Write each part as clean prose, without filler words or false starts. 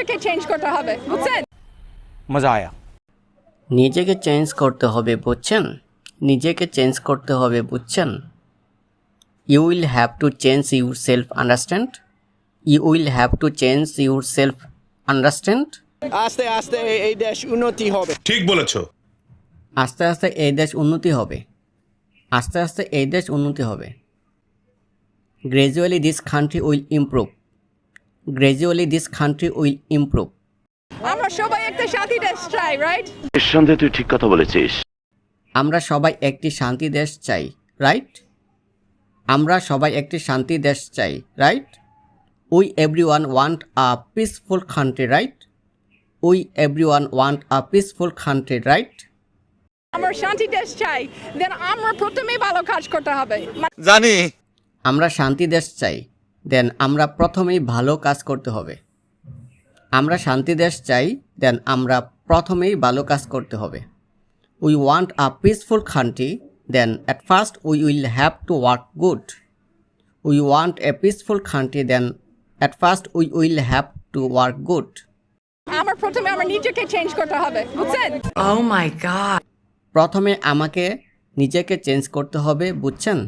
নিজেকে চেঞ্জ করতে হবে, বুঝছেন? मज़ा आया। নিজেকে চেঞ্জ করতে হবে, বুঝছেন? নিজেকে চেঞ্জ করতে হবে, বুঝছেন? You will have to change yourself, understand? You will have to change yourself, understand? আস্তে আস্তে এই দেশ উন্নতি হবে। ঠিক বলেছো। আস্তে আস্তে এই দেশ উন্নতি হবে। আস্তে আস্তে এই দেশ উন্নতি হবে। Gradually this country will improve. Gradually this country will improve. আমরা সবাই একটা শান্তি দেশ চাই, রাইট? নিঃসন্দেহে তুই ঠিক কথা বলেছিস। আমরা সবাই একটি শান্তি দেশ চাই, রাইট? আমরা সবাই একটি শান্তি দেশ চাই, right? We everyone want a peaceful country, right? We everyone want a peaceful country, right? আমরা শান্তি দেশ চাই, দেন আমরা প্রথমেই ভালো কাজ করতে হবে। জানি। আমরা শান্তি দেশ চাই, দেন আমরা প্রথমেই ভালো কাজ করতে হবে। আমরা শান্তি দেশ চাই, দেন আমরা প্রথমেই ভালো কাজ করতে হবে। We want a peaceful country, then at first we will have to work good. We want a peaceful country, then at first we will have to work good. আমার প্রথমে আমার নিজেকে চেঞ্জ করতে হবে, বুঝছেন? Oh my God. প্রথমে আমাকে নিজেকে চেঞ্জ করতে হবে, বুঝছেন?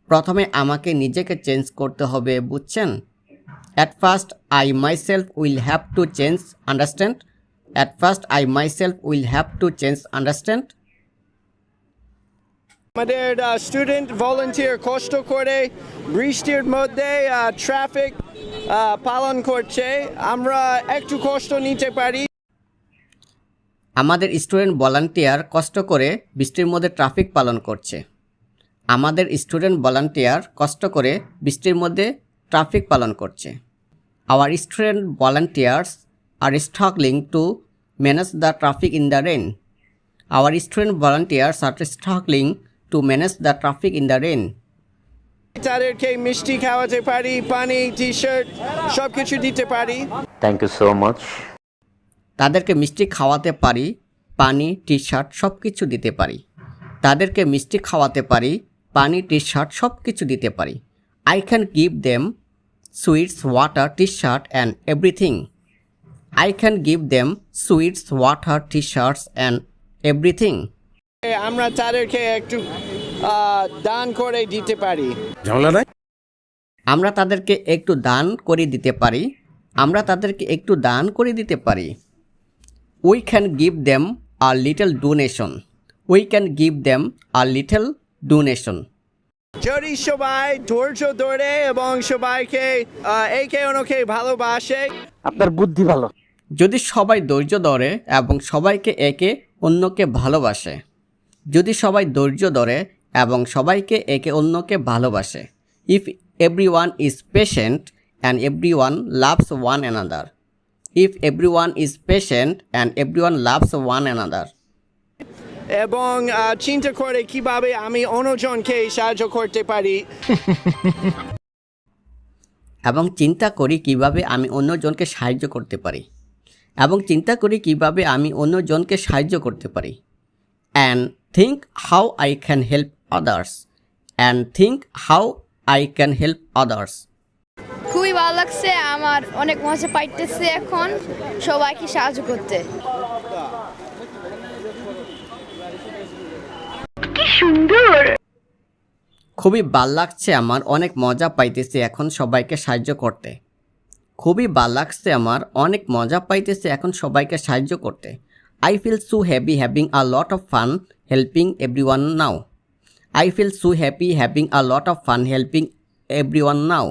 প্রথমে আমাকে নিজেকে চেঞ্জ করতে হবে, বুঝছেন? At first I myself will have to change, understand? At first I myself will have to change, understand? আমাদের স্টুডেন্ট ভলান্টিয়ার কষ্ট করে বৃষ্টির মধ্যে ট্রাফিক পালন করছে, আমরা একটু কষ্ট নিতে পারি। আমাদের স্টুডেন্ট ভলান্টিয়ার কষ্ট করে বৃষ্টির মধ্যে ট্রাফিক পালন করছে। আমাদের স্টুডেন্ট ভলান্টিয়ার কষ্ট করে বৃষ্টির মধ্যে ট্রাফিক পালন করছে। Our student volunteers are struggling to manage the traffic in the rain. Our student volunteers are struggling to manage the traffic in the rain. তাদেরকে মিষ্টি খাওয়াতে পারি, পানি, টি শার্ট সব কিছু দিতে পারি। Thank you so much. তাদেরকে মিষ্টি খাওয়াতে পারি, পানি, টি শার্ট সব কিছু দিতে পারি। তাদেরকে মিষ্টি খাওয়াতে পারি, পানি, টি শার্ট সব কিছু দিতে পারি। I can give them sweets, water, T shirt and everything. I can give them sweets, water, T shorts and everything. আমরা তাদেরকে একটু দান করে দিতে পারি। ঝামেলা নাই। আমরা তাদেরকে একটু দান করে দিতে পারি। আমরা তাদেরকে একটু দান করে দিতে পারি। We can give them a little donation. We can give them a little donation. যদি সবাই ধৈর্য ধরে এবং সবাইকে একে অন্যকে ভালোবাসে। আপনার বুদ্ধি ভালো। যদি সবাই ধৈর্য ধরে এবং সবাইকে একে অন্যকে ভালোবাসে। যদি সবাই ধৈর্য ধরে এবং সবাইকে একে অন্যকে ভালোবাসে। If everyone is patient and everyone loves one another. If everyone is patient and everyone loves one another. এবং চিন্তা করে কিভাবে আমি অন্যজনকে সাহায্য করতে পারি। এবং চিন্তা করি কিভাবে আমি অন্যজনকে সাহায্য করতে পারি। এবং চিন্তা করি কিভাবে আমি অন্যজনকে সাহায্য করতে পারি। And think how I can help others. And think how I can help others. খুবই ভালো লাগছে, আমার অনেক মজা পাইতেছে এখন সবাইকে সাহায্য করতে। কি সুন্দর। খুবই ভাল লাগছে আমার, অনেক মজা পাইতেছি এখন সবাইকে সাহায্য করতে। খুবই ভাল লাগছে আমার, অনেক মজা পাইতেছি এখন সবাইকে সাহায্য করতে। I feel so happy having a lot of fun helping everyone now. I feel so happy having a lot of fun helping everyone now.